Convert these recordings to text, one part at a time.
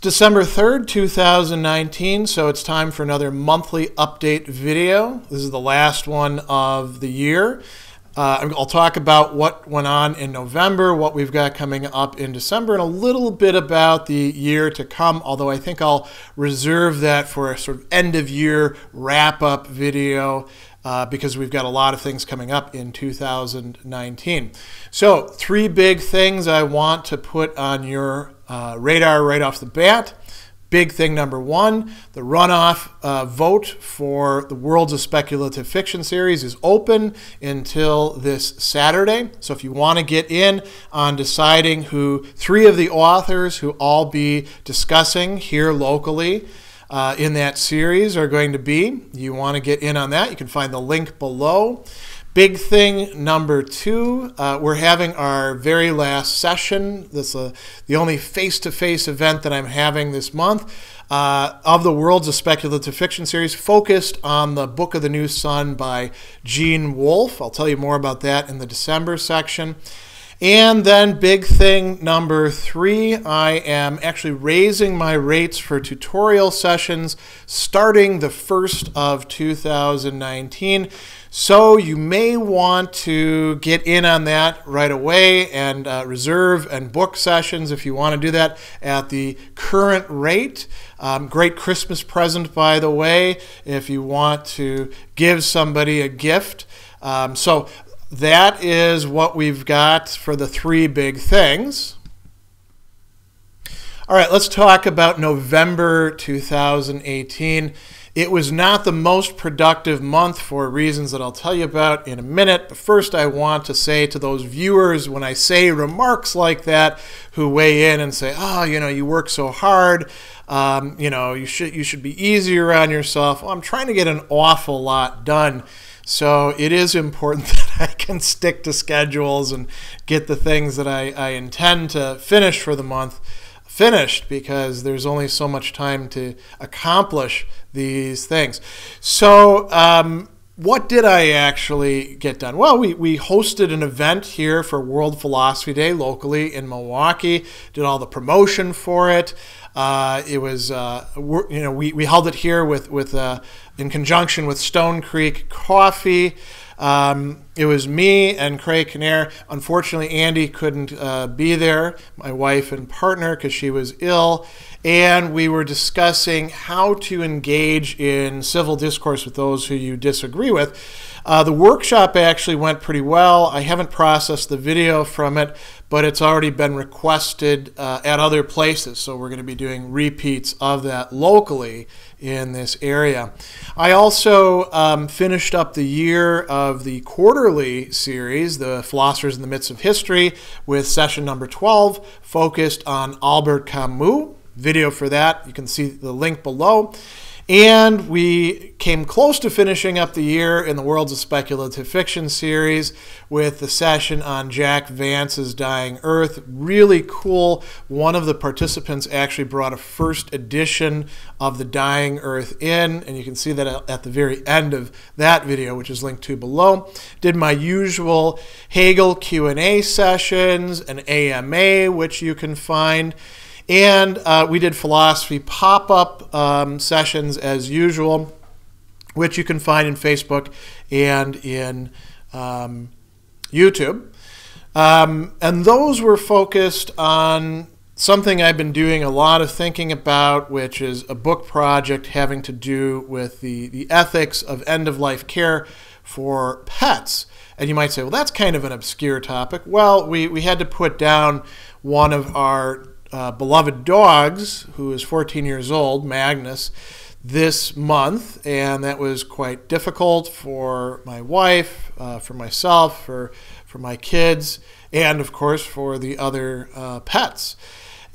December 3rd, 2019, so it's time for another monthly update video. This is the last one of the year. I'll talk about what went on in November, what we've got coming up in December, and a little bit about the year to come, although I think I'll reserve that for a sort of end-of-year wrap-up video because we've got a lot of things coming up in 2019. So, three big things I want to put on your radar right off the bat. Big thing number one, the runoff vote for the Worlds of Speculative Fiction series is open until this Saturday. So if you want to get in on deciding who three of the authors who I'll be discussing here locally in that series are going to be, you want to get in on that, you can find the link below. Big thing number two, we're having our very last session. This is the only face-to-face event that I'm having this month of the Worlds of Speculative Fiction series, focused on the Book of the New Sun by Gene Wolfe. I'll tell you more about that in the December section. And then big thing number three, I am actually raising my rates for tutorial sessions starting the 1st of 2019. So you may want to get in on that right away and reserve and book sessions if you want to do that at the current rate. Great Christmas present, by the way, if you want to give somebody a gift. So that is what we've got for the three big things. All right, let's talk about November 2018. It was not the most productive month for reasons that I'll tell you about in a minute. But first, I want to say to those viewers, when I say remarks like that, who weigh in and say, oh, you know, you work so hard, you know, you should be easier on yourself. Well, I'm trying to get an awful lot done. So it is important that I can stick to schedules and get the things that I intend to finish for the month finished, because there's only so much time to accomplish these things. So what did I actually get done? Well, we hosted an event here for World Philosophy Day locally in Milwaukee, did all the promotion for it. It was, you know, we held it here in conjunction with Stone Creek Coffee. It was me and Craig Kinnair. Unfortunately, Andy couldn't be there, my wife and partner, because she was ill. And we were discussing how to engage in civil discourse with those who you disagree with. The workshop actually went pretty well. I haven't processed the video from it, but it's already been requested at other places. So we're going to be doing repeats of that locally in this area. I also finished up the year of the quarterly series, The Philosophers in the Midst of History, with session number 12, focused on Albert Camus. Video for that, you can see the link below. And we came close to finishing up the year in the Worlds of Speculative Fiction series with the session on Jack Vance's Dying Earth. Really cool. One of the participants actually brought a first edition of the Dying Earth in, and you can see that at the very end of that video, which is linked to below. Did my usual Hegel Q&A sessions, an AMA, which you can find. And we did philosophy pop-up sessions as usual, which you can find in Facebook and in YouTube. And those were focused on something I've been doing a lot of thinking about, which is a book project having to do with the ethics of end-of-life care for pets. And you might say, well, that's kind of an obscure topic. Well, we had to put down one of our beloved dogs, who is 14 years old, Magnus, this month, and that was quite difficult for my wife, for myself, for my kids, and of course for the other pets.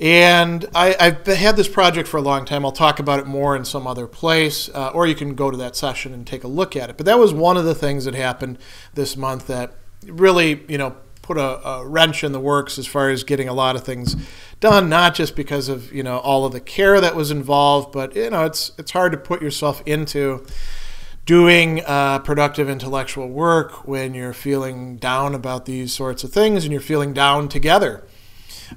And I've had this project for a long time. I'll talk about it more in some other place, or you can go to that session and take a look at it. But that was one of the things that happened this month that really, you know, put a wrench in the works as far as getting a lot of things done, not just because of, you know, all of the care that was involved, but, you know, it's hard to put yourself into doing productive intellectual work when you're feeling down about these sorts of things and you're feeling down together.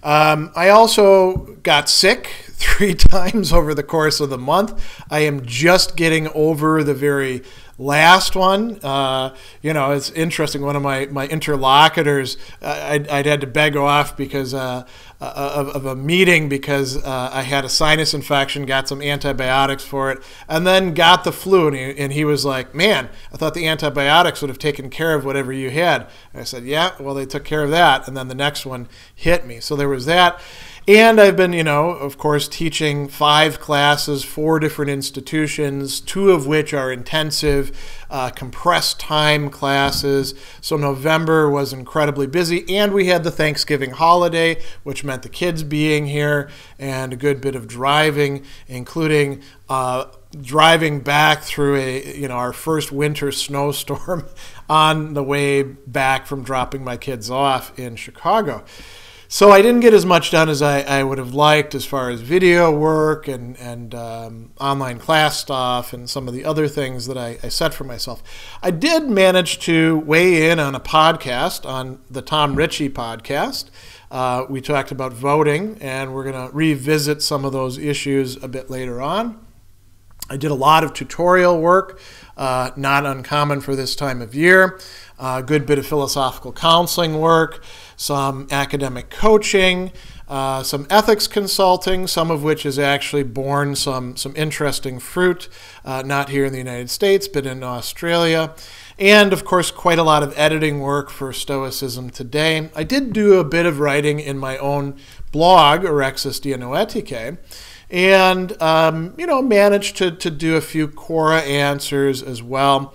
I also got sick 3 times over the course of the month. I am just getting over the very last one. It's interesting. One of my interlocutors, I'd had to beg off because of a meeting because I had a sinus infection, got some antibiotics for it, and then got the flu. And he was like, "Man, I thought the antibiotics would have taken care of whatever you had." And I said, "Yeah, well, they took care of that." And then the next one hit me. So there was that. And I've been, of course, teaching 5 classes, 4 different institutions, 2 of which are intensive, compressed time classes. So November was incredibly busy. And we had the Thanksgiving holiday, which meant the kids being here and a good bit of driving, including driving back through our first winter snowstorm on the way back from dropping my kids off in Chicago. So I didn't get as much done as I would have liked as far as video work and online class stuff and some of the other things that I set for myself. I did manage to weigh in on a podcast, on the Tom Ritchie podcast. We talked about voting, and we're going to revisit some of those issues a bit later on. I did a lot of tutorial work, not uncommon for this time of year. A good bit of philosophical counseling work, some academic coaching, some ethics consulting, some of which has actually borne some interesting fruit, not here in the United States, but in Australia. And, of course, quite a lot of editing work for Stoicism Today. I did do a bit of writing in my own blog, Orexis Dianoetike, and, managed to do a few Quora answers as well.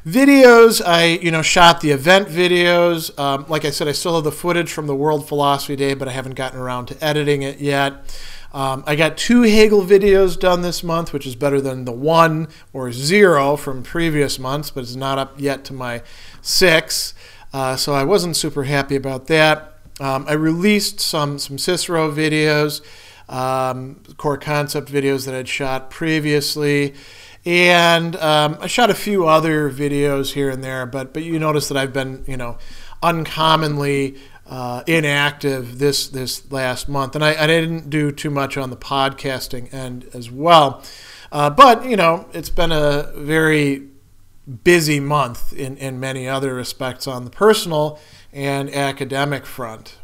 Videos, I shot the event videos. Like I said, I still have the footage from the World Philosophy Day, but I haven't gotten around to editing it yet. I got 2 Hegel videos done this month, which is better than the 1 or 0 from previous months, but it's not up yet to my 6. So I wasn't super happy about that. I released some Cicero videos, core concept videos that I'd shot previously. And I shot a few other videos here and there, but you notice that I've been, uncommonly inactive this last month. And I didn't do too much on the podcasting end as well. But, it's been a very busy month in many other respects on the personal and academic front.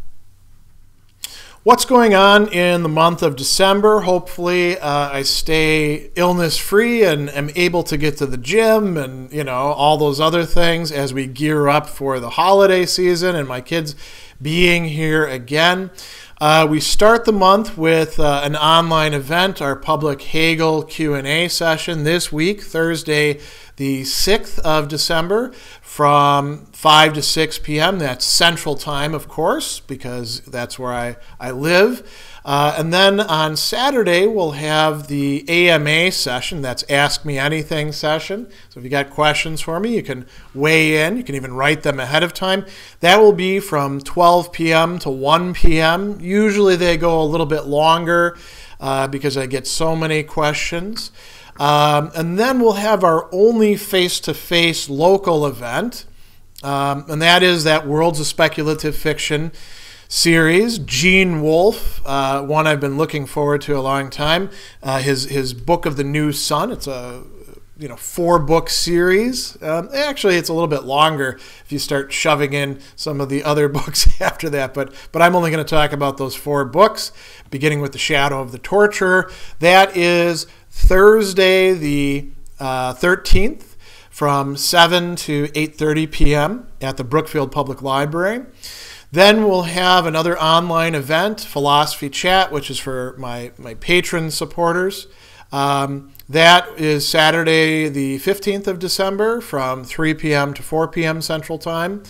What's going on in the month of December? Hopefully I stay illness-free and am able to get to the gym and, all those other things as we gear up for the holiday season and my kids being here again. We start the month with an online event, our public Hegel Q&A session this week, Thursday, the 6th of December, from 5 to 6 p.m. That's Central Time, of course, because that's where I live. And then on Saturday, we'll have the AMA session. That's Ask Me Anything session. So if you got questions for me, you can weigh in. You can even write them ahead of time. That will be from 12 p.m. to 1 p.m. Usually they go a little bit longer because I get so many questions. And then we'll have our only face-to-face local event, and that is that Worlds of Speculative Fiction series. Gene Wolfe, one I've been looking forward to a long time. His Book of the New Sun. It's a 4-book series. Actually, it's a little bit longer if you start shoving in some of the other books after that. But I'm only going to talk about those 4 books, beginning with The Shadow of the Torturer. That is Thursday, the 13th, from 7 to 8:30 p.m. at the Brookfield Public Library. Then we'll have another online event, Philosophy Chat, which is for my patron supporters. That is Saturday, the 15th of December, from 3 p.m. to 4 p.m. Central Time.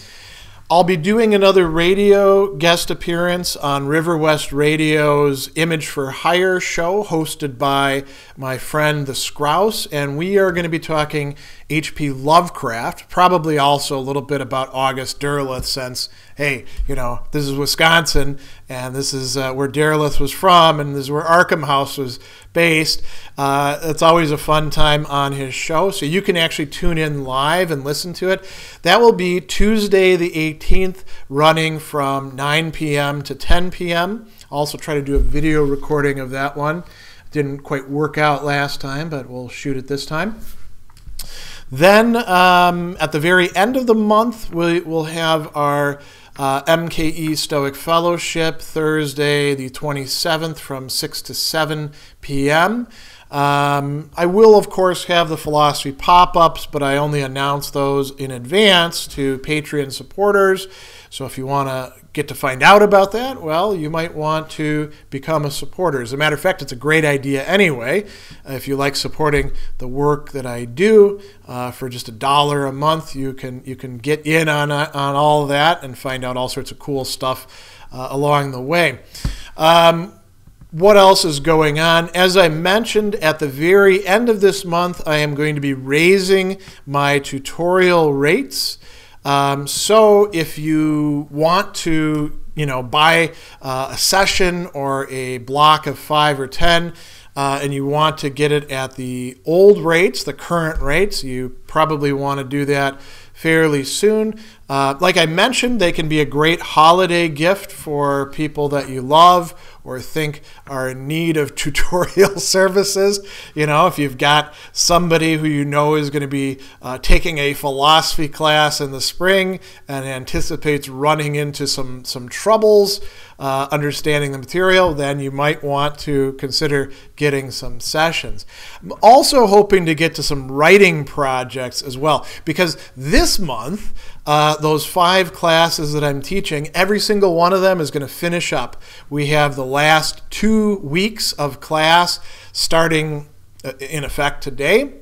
I'll be doing another radio guest appearance on River West Radio's Image for Hire show, hosted by my friend The Scrouse, and we are going to be talking H.P. Lovecraft, probably also a little bit about August Derleth, since, hey, this is Wisconsin, and this is where Derleth was from, and this is where Arkham House was based. It's always a fun time on his show, so you can actually tune in live and listen to it. That will be Tuesday the 18th, running from 9 p.m. to 10 p.m. I'll also try to do a video recording of that one. Didn't quite work out last time, but we'll shoot it this time. Then at the very end of the month, we'll have our MKE Stoic Fellowship, Thursday the 27th from 6 to 7 p.m. I will, of course, have the philosophy pop-ups, but I only announce those in advance to Patreon supporters. So if you want to get to find out about that, well, you might want to become a supporter. As a matter of fact, it's a great idea anyway. If you like supporting the work that I do for just $1 a month, you can get in on all of that and find out all sorts of cool stuff along the way. What else is going on? As I mentioned, at the very end of this month, I am going to be raising my tutorial rates. So if you want to, buy a session or a block of 5 or 10, and you want to get it at the old rates, the current rates, you probably want to do that fairly soon. Like I mentioned, they can be a great holiday gift for people that you love or think are in need of tutorial services. If you've got somebody who is going to be taking a philosophy class in the spring and anticipates running into some troubles understanding the material, then you might want to consider getting some sessions. I'm also hoping to get to some writing projects as well, because this month, those 5 classes that I'm teaching, every single one of them is going to finish up. We have the last 2 weeks of class starting in effect today.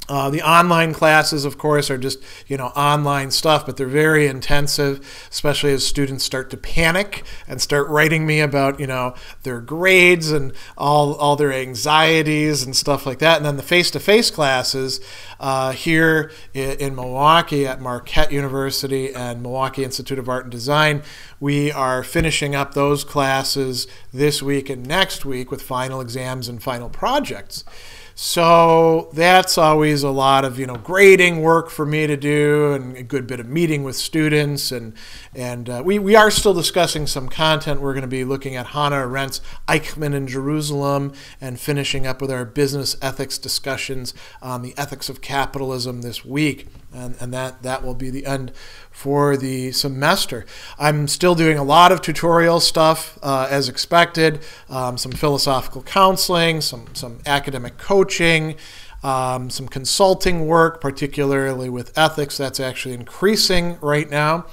The online classes, of course, are just, online stuff, but they're very intensive, especially as students start to panic and start writing me about, their grades and all their anxieties and stuff like that. And then the face-to-face classes here in Milwaukee at Marquette University and Milwaukee Institute of Art and Design, we are finishing up those classes this week and next week with final exams and final projects. So that's always a lot of grading work for me to do, and a good bit of meeting with students, and we are still discussing some content. We're going to be looking at Hannah Arendt's Eichmann in Jerusalem and finishing up with our business ethics discussions on the ethics of capitalism this week, and that will be the end for the semester. I'm still doing a lot of tutorial stuff as expected, some philosophical counseling, some academic coaching, some consulting work, particularly with ethics. That's actually increasing right now.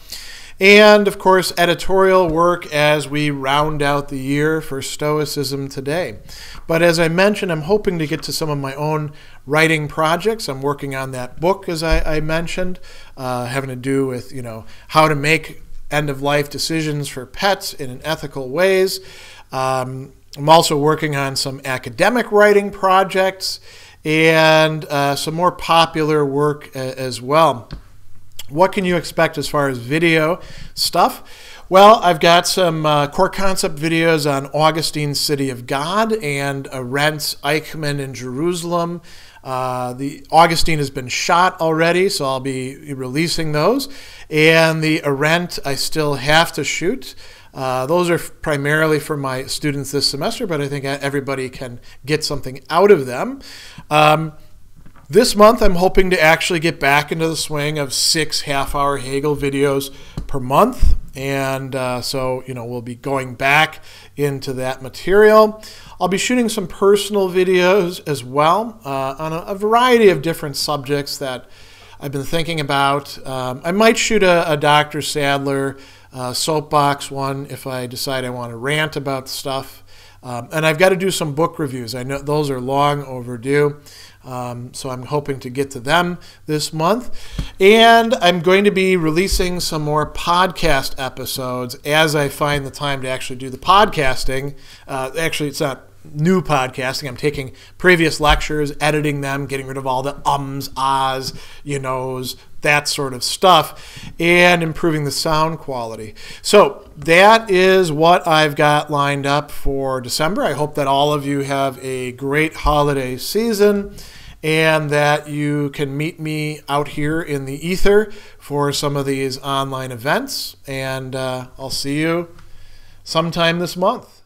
And, of course, editorial work as we round out the year for Stoicism Today. But as I mentioned, I'm hoping to get to some of my own writing projects. I'm working on that book, as I mentioned, having to do with, how to make end-of-life decisions for pets in ethical ways. I'm also working on some academic writing projects and some more popular work as well. What can you expect as far as video stuff? Well, I've got some core concept videos on Augustine's City of God and Arendt's Eichmann in Jerusalem. The Augustine has been shot already, so I'll be releasing those. And the Arendt I still have to shoot. Those are primarily for my students this semester, but I think everybody can get something out of them. This month, I'm hoping to actually get back into the swing of 6 half-hour Hegel videos per month. And so, we'll be going back into that material. I'll be shooting some personal videos as well on a variety of different subjects that I've been thinking about. I might shoot a Dr. Sadler soapbox one if I decide I want to rant about stuff. And I've got to do some book reviews. I know those are long overdue. So I'm hoping to get to them this month. And I'm going to be releasing some more podcast episodes as I find the time to actually do the podcasting. Actually, it's not new podcasting. I'm taking previous lectures, editing them, getting rid of all the ums, ahs, you knows, that sort of stuff, and improving the sound quality. So that is what I've got lined up for December. I hope that all of you have a great holiday season and that you can meet me out here in the ether for some of these online events. And I'll see you sometime this month.